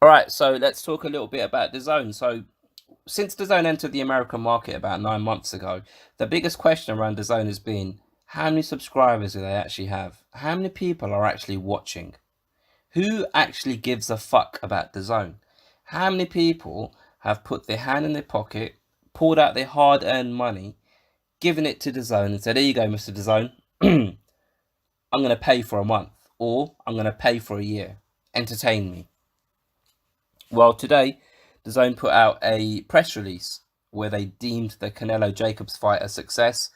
All right, so let's talk a little bit about Dazn. So, since Dazn entered the American market about 9 months ago, the biggest question around Dazn has been how many subscribers do they actually have? How many people are actually watching? Who actually gives a fuck about Dazn? How many people have put their hand in their pocket, pulled out their hard-earned money, given it to Dazn and said, "There you go, Mr. Dazn. I'm going to pay for a month, or I'm going to pay for a year. Entertain me." Well, today, DAZN put out a press release where they deemed the Canelo Jacobs fight a success,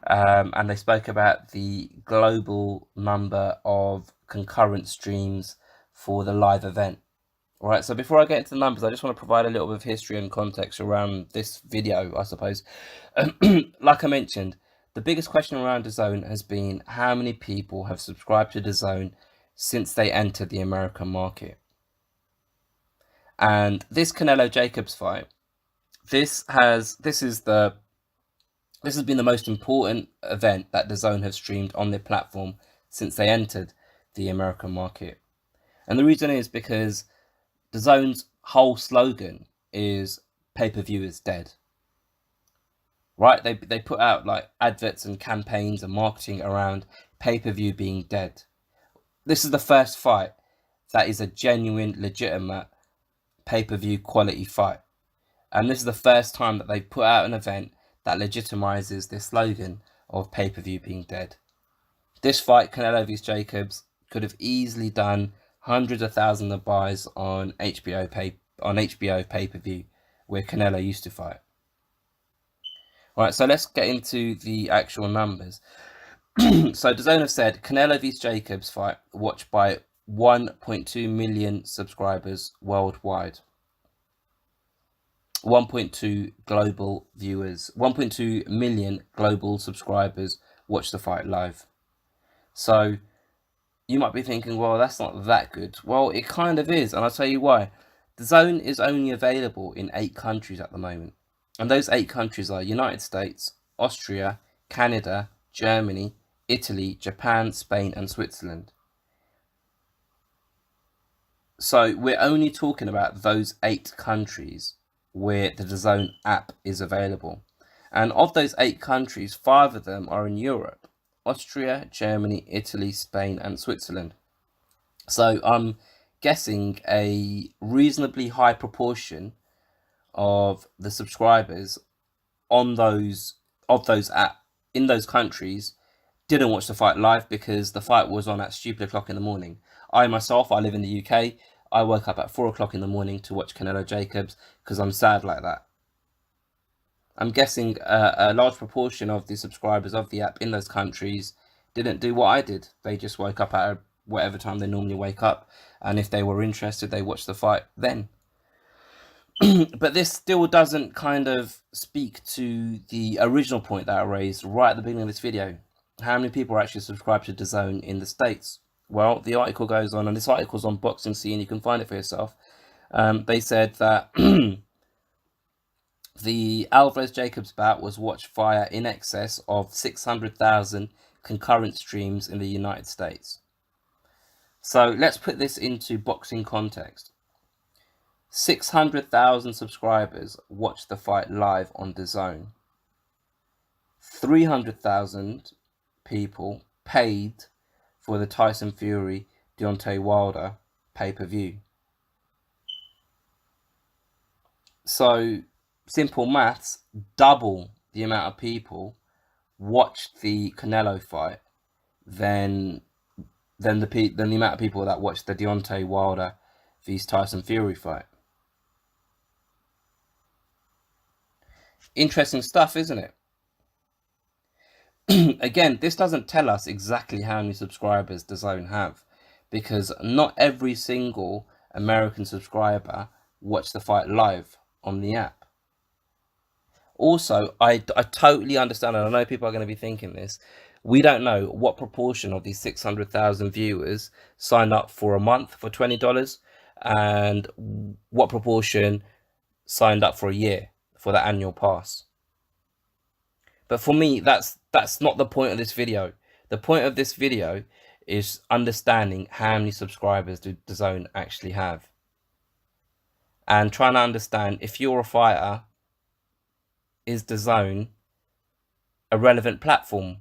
and they spoke about the global number of concurrent streams for the live event. All right, so before I get into the numbers, I just want to provide a little bit of history and context around this video, I suppose. Like I mentioned, the biggest question around DAZN has been how many people have subscribed to DAZN since they entered the American market. And this Canelo Jacobs fight, this has been the most important event that DAZN have streamed on their platform since they entered the American market. And the reason is because DAZN's whole slogan is pay-per-view is dead. Right? They put out like adverts and campaigns and marketing around pay-per-view being dead. This is the first fight that is a genuine, legitimate pay-per-view quality fight. And this is the first time that they've put out an event that legitimizes this slogan of pay-per-view being dead. This fight, Canelo vs Jacobs, could have easily done hundreds of thousands of buys on HBO pay-per-view, where Canelo used to fight. All right, so let's get into the actual numbers. So DAZN have said Canelo vs Jacobs fight watched by 1.2 million subscribers worldwide. 1.2 global viewers, 1.2 million global subscribers watch the fight live. So you might be thinking, well, that's not that good. Well, it kind of is, and I'll tell you why. DAZN is only available in 8 countries at the moment. And those 8 countries are United States, Austria, Canada, Germany, Italy, Japan, Spain, and Switzerland. So we're only talking about those 8 countries where the DAZN app is available. And of those 8 countries, 5 of them are in Europe: Austria, Germany, Italy, Spain, and Switzerland. So I'm guessing a reasonably high proportion of the subscribers on those in those countries didn't watch the fight live because the fight was on at stupid o'clock in the morning. I myself, I live in the UK. I woke up at 4 o'clock in the morning to watch Canelo Jacobs because I'm sad like that. I'm guessing a large proportion of the subscribers of the app in those countries didn't do what I did. They just woke up at whatever time they normally wake up, and if they were interested, they watched the fight then. But this still doesn't kind of speak to the original point that I raised right at the beginning of this video. How many people are actually subscribed to DAZN in the States? Well, the article goes on, and this article's on Boxing Scene, you can find it for yourself. They said that the Alvarez Jacobs bout was watched via in excess of 600,000 concurrent streams in the United States. So let's put this into boxing context. 600,000 subscribers watched the fight live on DAZN. 300,000 people paid for the Tyson Fury Deontay Wilder pay-per-view. So simple maths, double the amount of people watched the Canelo fight than the amount of people that watched the Deontay Wilder vs Tyson Fury fight. Interesting stuff, isn't it? Again, this doesn't tell us exactly how many subscribers DAZN have, because not every single American subscriber watched the fight live on the app. Also, I totally understand, and I know people are going to be thinking this, we don't know what proportion of these 600,000 viewers signed up for a month for $20 and what proportion signed up for a year for the annual pass. But for me, that's not the point of this video. The point of this video is understanding how many subscribers do DAZN actually have. and trying to understand, if you're a fighter, is Dazn a relevant platform?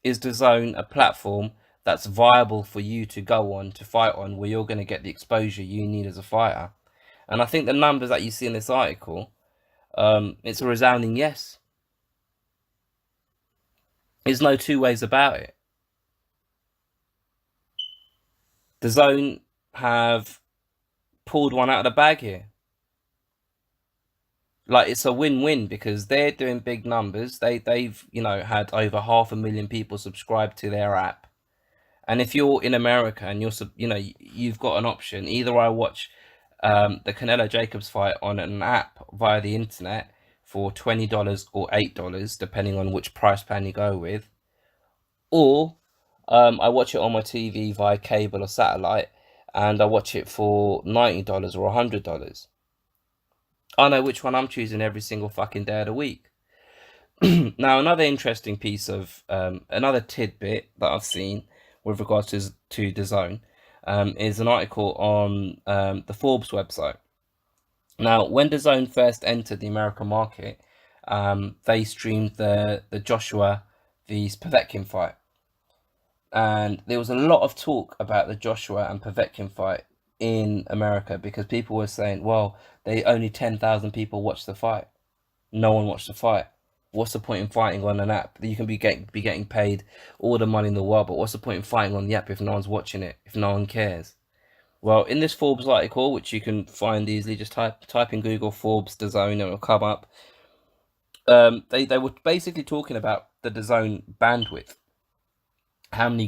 Is Dazn a platform that's viable for you to go on, to fight on, where you're going to get the exposure you need as a fighter? And I think the numbers that you see in this article, it's a resounding yes. There's no two ways about it. Dazn have pulled one out of the bag here. Like, it's a win-win, because they're doing big numbers. They've had over 500,000 people subscribe to their app. And if you're in America and you've got an option, either I watch the Canelo Jacobs fight on an app via the internet for $20 or $8, depending on which price plan you go with, or I watch it on my TV via cable or satellite, and I watch it for $90 or $100. I know which one I'm choosing every single fucking day of the week. Now, another interesting piece of another tidbit that I've seen with regards to Dazn is an article on the Forbes website. Now, when Dazn first entered the American market, they streamed the Joshua v Povetkin fight, and there was a lot of talk about the Joshua and Povetkin fight in America, because people were saying, well, only 10,000 people watched the fight. No one watched the fight. What's the point in fighting on an app? You can be getting paid all the money in the world, but what's the point in fighting on the app if no one's watching it, if no one cares? Well, in this Forbes article, which you can find easily, just type in Google Forbes Dazn and it'll come up. They were basically talking about the Dazn bandwidth. How many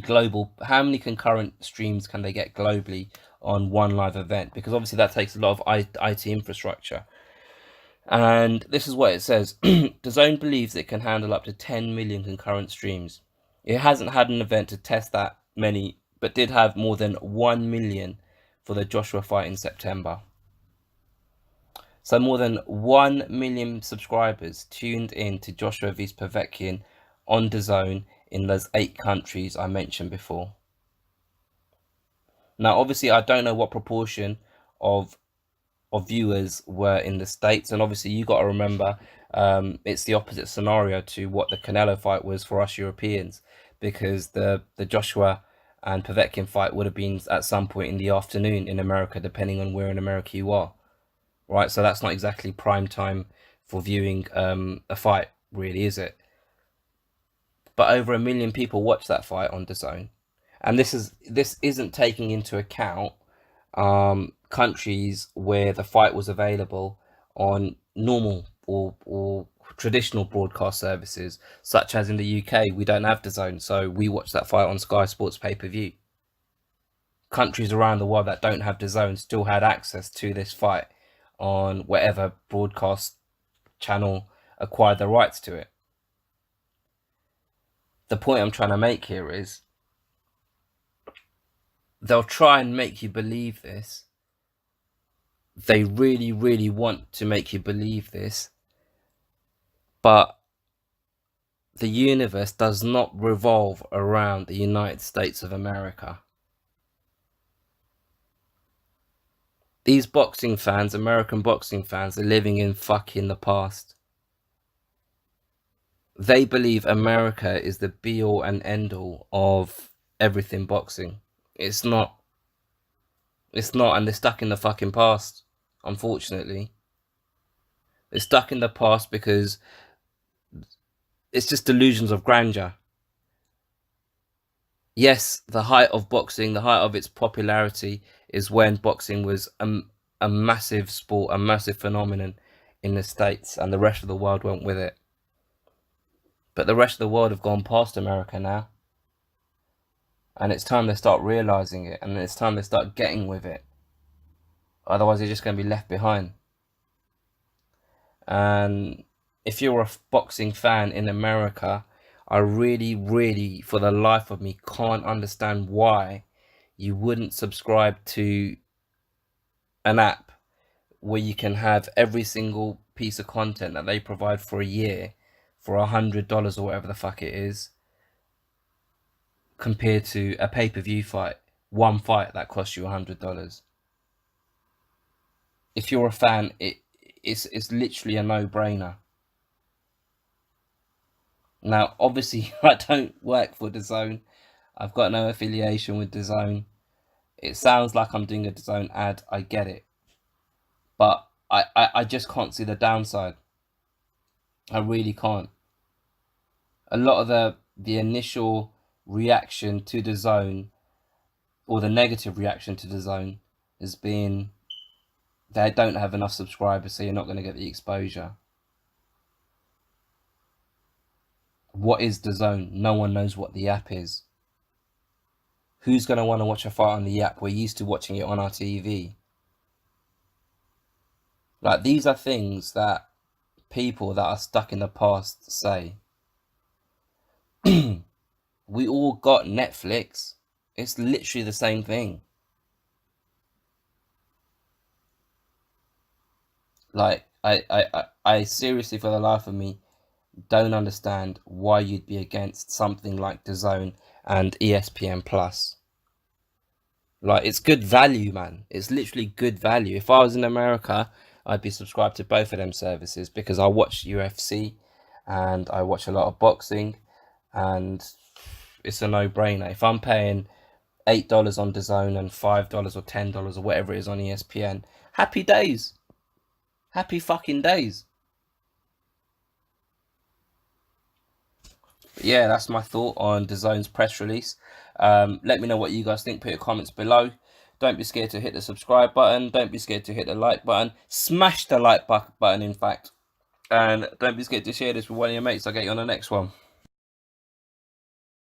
concurrent streams can they get globally on one live event? Because obviously that takes a lot of IT infrastructure. And this is what it says. Dazn believes it can handle up to 10 million concurrent streams. It hasn't had an event to test that many, but did have more than 1 million for the Joshua fight in September. So more than 1 million subscribers tuned in to Joshua v Povetkin on Dazn in those 8 countries I mentioned before. Now, obviously, I don't know what proportion of viewers were in the States, and obviously you got to remember it's the opposite scenario to what the Canelo fight was for us Europeans, because the Joshua and Povetkin fight would have been at some point in the afternoon in America, depending on where in America you are, right? So that's not exactly prime time for viewing a fight, really, is it? But over 1 million people watched that fight on Dazn, and this isn't taking into account countries where the fight was available on normal or traditional broadcast services, such as in the UK. We don't have Dazn, so we watch that fight on Sky Sports pay-per-view. Countries around the world that don't have Dazn still had access to this fight on whatever broadcast channel acquired the rights to it. The point I'm trying to make here is, they'll try and make you believe this. They really, really want to make you believe this. But the universe does not revolve around the United States of America. These boxing fans, American boxing fans, are living in fucking the past. They believe America is the be-all and end-all of everything boxing. It's not. It's not, and they're stuck in the fucking past, unfortunately. They're stuck in the past because it's just delusions of grandeur. Yes, the height of boxing, the height of its popularity, is when boxing was a massive sport, a massive phenomenon in the States, and the rest of the world went with it. But the rest of the world have gone past America now. And it's time they start realizing it, and it's time they start getting with it. Otherwise, they're just going to be left behind. And if you're a boxing fan in America, I really, really, for the life of me, can't understand why you wouldn't subscribe to an app where you can have every single piece of content that they provide for a year for $100 or whatever the fuck it is, compared to a pay-per-view fight, one fight that costs you $100. if you're a fan, it's literally a no-brainer. Now, obviously, I don't work for Dazn. I've got no affiliation with Dazn. It sounds like I'm doing a Dazn ad. I get it, but I just can't see the downside. I really can't. A lot of the initial reaction to Dazn, or the negative reaction to Dazn, has been they don't have enough subscribers, so you're not going to get the exposure. What is Dazn? No one knows what the app is. Who's going to want to watch a fight on the app? We're used to watching it on our TV. Like, these are things that people that are stuck in the past say. We all got Netflix. It's literally the same thing. Like, I seriously, for the life of me, don't understand why you'd be against something like DAZN and ESPN Plus. Like, it's good value, man. It's literally good value. If I was in America, I'd be subscribed to both of them services because I watch UFC and I watch a lot of boxing, and it's a no-brainer. If I'm paying $8 on DAZN and $5 or $10 or whatever it is on ESPN, happy days. Happy fucking days. But yeah, that's my thought on DAZN's press release. Let me know what you guys think. Put your comments below. Don't be scared to hit the subscribe button. Don't be scared to hit the like button. Smash the like button, in fact. And don't be scared to share this with one of your mates. I'll get you on the next one.